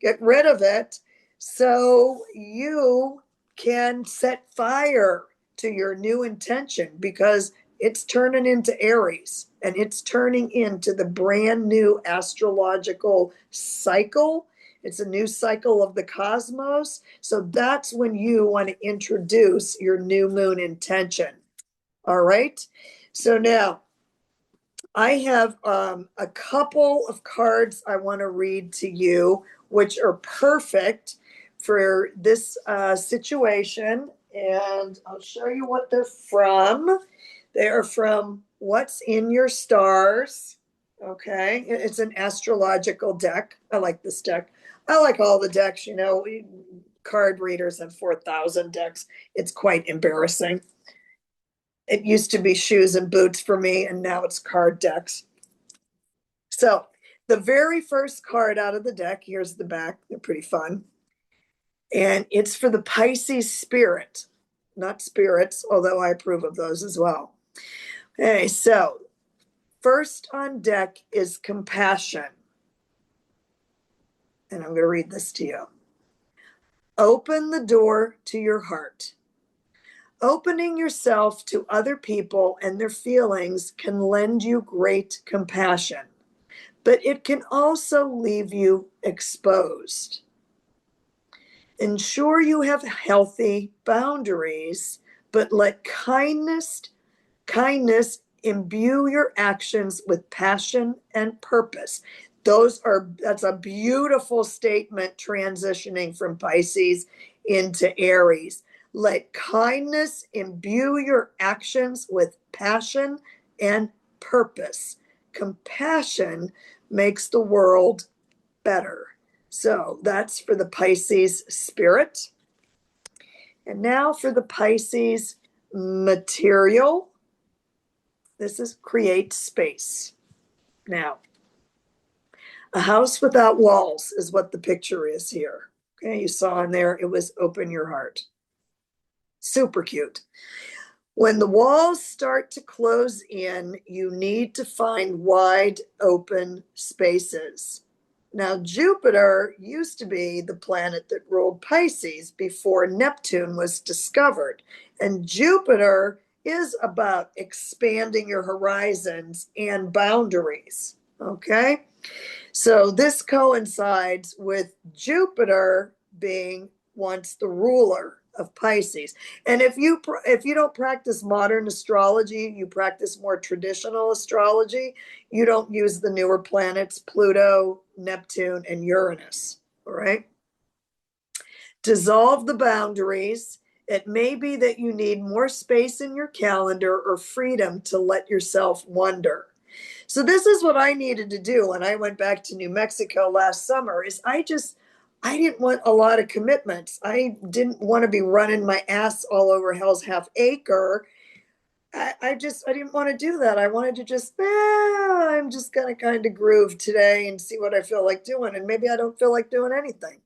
Get rid of it so you can set fire to your new intention, because it's turning into Aries, and it's turning into the brand new astrological cycle. It's a new cycle of the cosmos. So that's when you want to introduce your new moon intention. All right. So now I have a couple of cards I want to read to you, which are perfect for this situation. And I'll show you what they're from. They are from What's in Your Stars. Okay. It's an astrological deck. I like this deck. I like all the decks. Card readers have 4,000 decks. It's quite embarrassing. It used to be shoes and boots for me, and now it's card decks. So the very first card out of the deck, here's the back. They're pretty fun. And it's for the Pisces spirit, not spirits, although I approve of those as well. Okay, so first on deck is compassion. And I'm going to read this to you. Open the door to your heart. Opening yourself to other people and their feelings can lend you great compassion, but it can also leave you exposed. Ensure you have healthy boundaries, but let kindness imbue your actions with passion and purpose. That's a beautiful statement, transitioning from Pisces into Aries. Let kindness imbue your actions with passion and purpose. Compassion makes the world better. So that's for the Pisces spirit. And now for the Pisces material. This is create space. Now, a house without walls is what the picture is here. Okay, you saw in there, it was open your heart. Super cute. When the walls start to close in, you need to find wide open spaces. Now, Jupiter used to be the planet that ruled Pisces before Neptune was discovered. And Jupiter is about expanding your horizons and boundaries. Okay? So this coincides with Jupiter being once the ruler of Pisces. And if you don't practice modern astrology, you practice more traditional astrology, you don't use the newer planets, Pluto, Neptune, and Uranus. All right. Dissolve the boundaries. It may be that you need more space in your calendar or freedom to let yourself wander. So this is what I needed to do when I went back to New Mexico last summer. I didn't want a lot of commitments. I didn't want to be running my ass all over Hell's Half Acre. I didn't want to do that. I wanted to just, I'm just going to kind of groove today and see what I feel like doing. And maybe I don't feel like doing anything.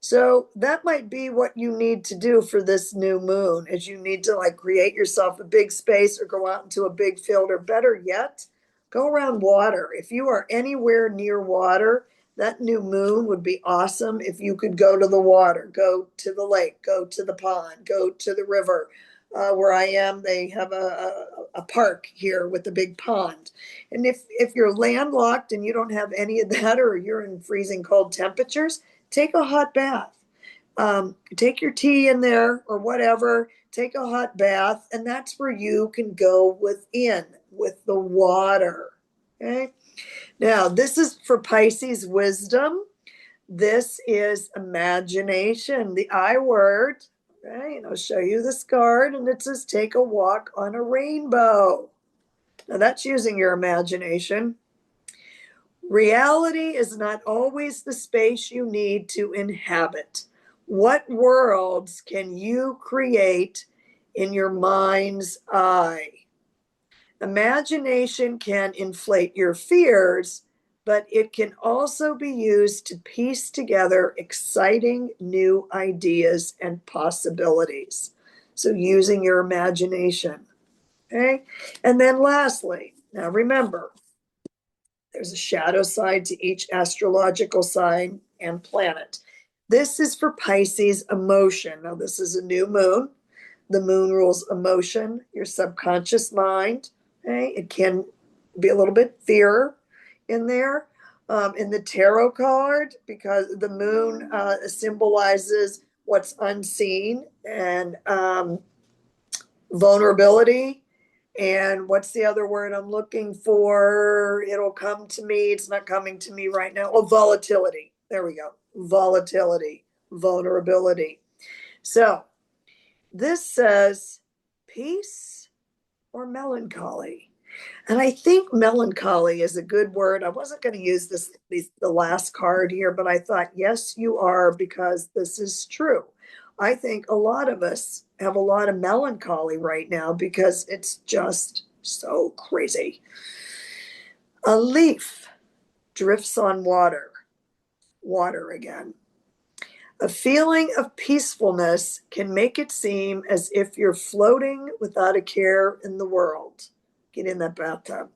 So that might be what you need to do for this new moon, is you need to like create yourself a big space or go out into a big field, or better yet, go around water. If you are anywhere near water, that new moon would be awesome if you could go to the water, go to the lake, go to the pond, go to the river. Where I am, they have a park here with a big pond. And if you're landlocked and you don't have any of that, or you're in freezing cold temperatures, take a hot bath. Take your tea in there or whatever, take a hot bath, and that's where you can go within with the water. Okay. Now, this is for Pisces wisdom. This is imagination, the I word. Okay. And I'll show you this card, and it says take a walk on a rainbow. Now, that's using your imagination. Reality is not always the space you need to inhabit. What worlds can you create in your mind's eye? Imagination can inflate your fears, but it can also be used to piece together exciting new ideas and possibilities. So using your imagination. Okay. And then lastly, now remember, there's a shadow side to each astrological sign and planet. This is for Pisces emotion. Now, this is a new moon. The moon rules emotion, your subconscious mind. Okay? It can be a little bit fear in there. In the tarot card, because the moon symbolizes what's unseen and vulnerability. And what's the other word I'm looking for? It'll come to me. It's not coming to me right now. Oh, volatility. There we go. Volatility, vulnerability. So this says peace or melancholy. And I think melancholy is a good word. I wasn't going to use the last card here, but I thought, yes, you are, because this is true. I think a lot of us have a lot of melancholy right now because it's just so crazy. A leaf drifts on water, water again. A feeling of peacefulness can make it seem as if you're floating without a care in the world. Get in that bathtub.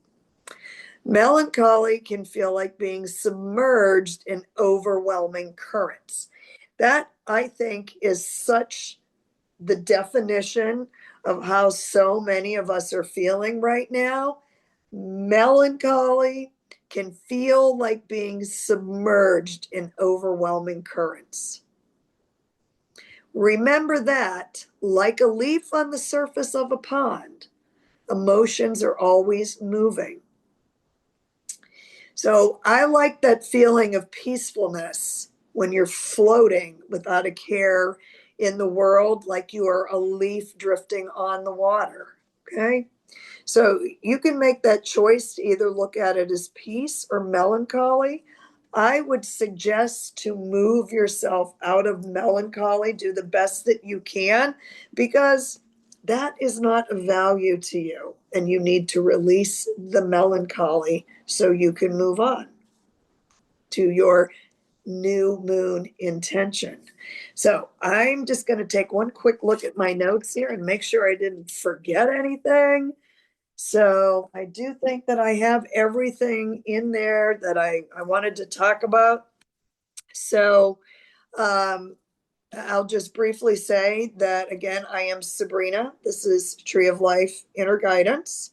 Melancholy can feel like being submerged in overwhelming currents. That, I think, is such the definition of how so many of us are feeling right now. Melancholy can feel like being submerged in overwhelming currents. Remember that, like a leaf on the surface of a pond, emotions are always moving. So I like that feeling of peacefulness when you're floating without a care in the world, like you are a leaf drifting on the water. Okay. So you can make that choice to either look at it as peace or melancholy. I would suggest to move yourself out of melancholy, do the best that you can, because that is not of value to you. And you need to release the melancholy so you can move on to your new moon intention. So I'm just going to take one quick look at my notes here and make sure I didn't forget anything. So I do think that I have everything in there that I wanted to talk about. So I'll just briefly say that, again, I am Sabrina. This is Tree of Life Inner Guidance.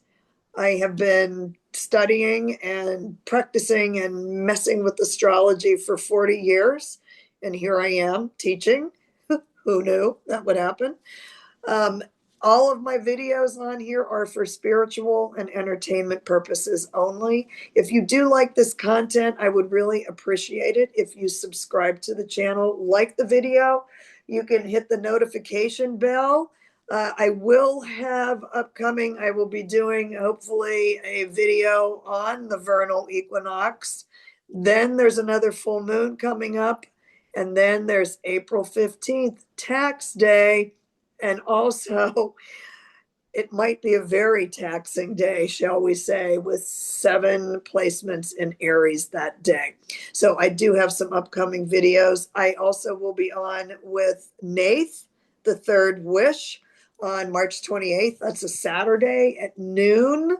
I have been studying and practicing and messing with astrology for 40 years. And here I am teaching. Who knew that would happen? Um, all of my videos on here are for spiritual and entertainment purposes only. If you do like this content, I would really appreciate it if you subscribe to the channel, like the video. You can hit the notification bell. I will have upcoming, I will be doing hopefully a video on the vernal equinox. Then there's another full moon coming up. And then there's April 15th, tax day. And also, it might be a very taxing day, shall we say, with 7 placements in Aries that day. So I do have some upcoming videos. I also will be on with Nath, the Third Wish, on March 28th. That's a Saturday at noon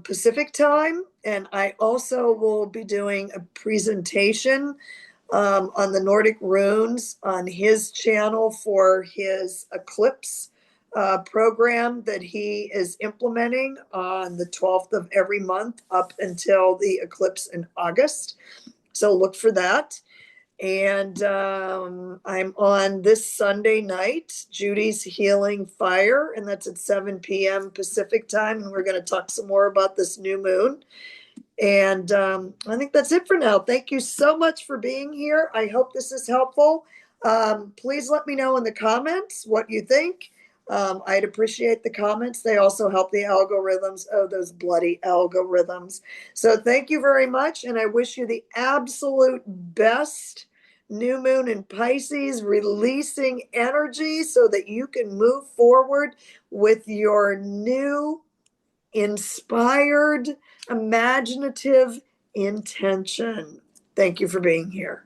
Pacific time. And I also will be doing a presentation on the Nordic runes on his channel for his eclipse program that he is implementing on the 12th of every month up until the eclipse in August. So look for that. And I'm on this Sunday night, Judy's Healing Fire, and that's at 7 p.m. Pacific time. And we're going to talk some more about this new moon. And I think that's it for now. Thank you so much for being here. I hope this is helpful. Please let me know in the comments what you think. I'd appreciate the comments. They also help the algorithms. Oh, those bloody algorithms. So thank you very much. And I wish you the absolute best new moon in Pisces, releasing energy so that you can move forward with your new inspired, imaginative intention. Thank you for being here.